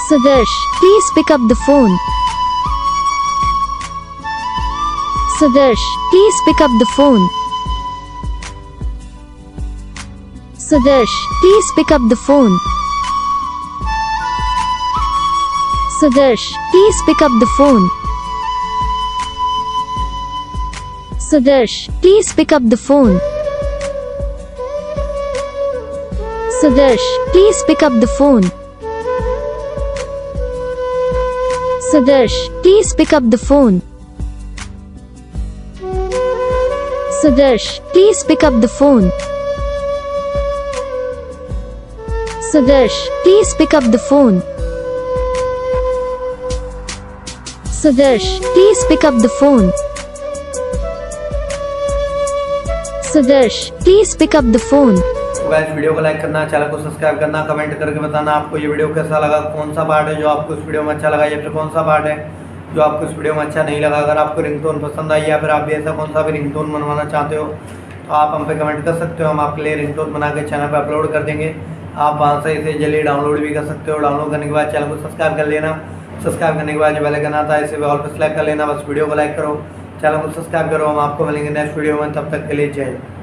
Subhash, please pick up the phone. Subhash, please pick up the phone. Subhash, please pick up the phone. Subhash, please pick up the phone. Subhash, please pick up the phone. Subhash, please pick up the phone. Subhash, please pick up the phone. Subhash, please pick up the phone. Subhash, please pick up the phone. Subhash, please pick up the phone. Subhash, please pick up the phone. तो guys video को like करना, channel को subscribe करना, comment करके बताना आपको ये video कैसा लगा, कौन सा पार्ट है जो आपको इस वीडियो में अच्छा लगा या फिर कौन सा पार्ट है जो आपको इस वीडियो में अच्छा नहीं लगा। अगर आपको रिंगटोन पसंद आई या फिर आप भी ऐसा कौन सा भी रिंगटोन बनवाना चाहते हो तो आप हम पे कमेंट कर सकते हो। हम आपके लिए रिंगटोन बना के चैनल पर अपलोड कर देंगे। आप वहाँ से इसे जल्दी डाउनलोड भी कर सकते हो। डाउनलोड करने के बाद चैनल को सब्सक्राइब कर लेना। सब्सक्राइब करने के बाद जो बेल आइकन आता है इसे ऑल पर सेलेक्ट कर लेना। बस वीडियो को लाइक करो, चैनल को सब्सक्राइब करो। हम आपको मिलेंगे नेक्स्ट वीडियो में, तब तक के लिए जय हिंद।